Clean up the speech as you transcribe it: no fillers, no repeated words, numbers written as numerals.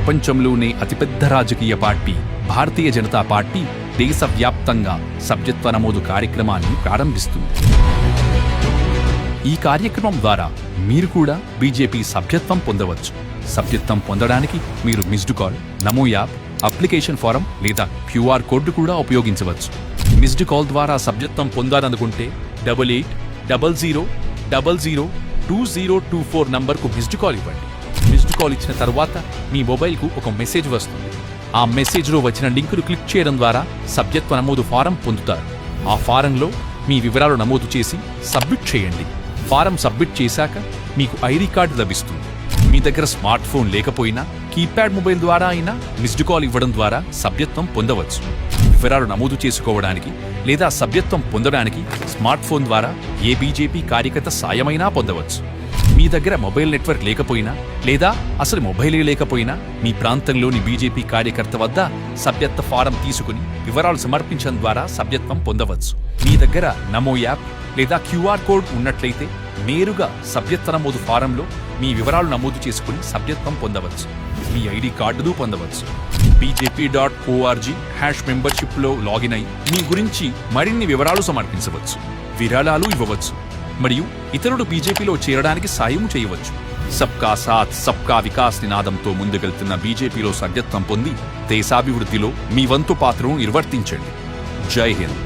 ప్రపంచంలోనే అతిపెద్ద రాజకీయ పార్టీ భారతీయ జనతా పార్టీ దేశవ్యాప్తంగా సభ్యత్వ నమోదు కార్యక్రమాన్ని ప్రారంభిస్తుంది. ఈ కార్యక్రమం ద్వారా మీరు కూడా బీజేపీ సభ్యత్వం పొందవచ్చు. సభ్యత్వం పొందడానికి మీరు మిస్డ్ కాల్, నమో యాప్, అప్లికేషన్ ఫారం లేదా క్యూఆర్ కోడ్ కూడా ఉపయోగించవచ్చు. మిస్డ్ కాల్ ద్వారా సభ్యత్వం పొందాలనుకుంటే 8800002024 నంబర్కు మిస్డ్ కాల్ ఇవ్వండి. మిస్డ్ కాల్ ఇచ్చిన తర్వాత మీ మొబైల్కు ఒక మెసేజ్ వస్తుంది. ఆ మెసేజ్లో వచ్చిన లింకును క్లిక్ చేయడం ద్వారా సభ్యత్వ నమోదు ఫారం పొందుతారు. ఆ ఫారంలో మీ వివరాలు నమోదు చేసి సబ్మిట్ చేయండి. ఫారం సబ్మిట్ చేశాక మీకు ఐడి కార్డు లభిస్తుంది. మీ దగ్గర స్మార్ట్ ఫోన్ లేకపోయినా కీప్యాడ్ మొబైల్ ద్వారా అయినా మిస్డ్ కాల్ ఇవ్వడం ద్వారా సభ్యత్వం పొందవచ్చు. వివరాలు నమోదు చేసుకోవడానికి లేదా సభ్యత్వం పొందడానికి స్మార్ట్ ఫోన్ ద్వారా ఏ బీజేపీ కార్యకర్త సాయమైనా పొందవచ్చు. మీ దగ్గర మొబైల్ నెట్వర్క్ లేకపోయినా లేదా అసలు మొబైలే లేకపోయినా మీ ప్రాంతంలోని బీజేపీ కార్యకర్త వద్ద సభ్యత్వ ఫారం తీసుకుని వివరాలు సమర్పించడం ద్వారా సభ్యత్వం పొందవచ్చు. మీ దగ్గర నమో యాప్ లేదా క్యూఆర్ కోడ్ ఉన్నట్లయితే నేరుగా సభ్యత్వ నమోదు ఫారంలో మీ వివరాలు నమోదు చేసుకుని సభ్యత్వం పొందవచ్చు. మీ ఐడి కార్డును పొందవచ్చు. bjp.org/membershipలో లాగిన్ అయి మీ గురించి మరిన్ని వివరాలు సమర్పించవచ్చు, విరాళాలు ఇవ్వవచ్చు మరియు ఇతరులు బీజేపీలో చేరడానికి సాయం చేయవచ్చు. సబ్కా సాథ్ సబ్కా వికాస్ నినాదంతో ముందుకెళ్తున్న బీజేపీలో సభ్యత్వం పొంది దేశాభివృద్ధిలో మీ వంతు పాత్రను నిర్వర్తించండి. జై హింద్.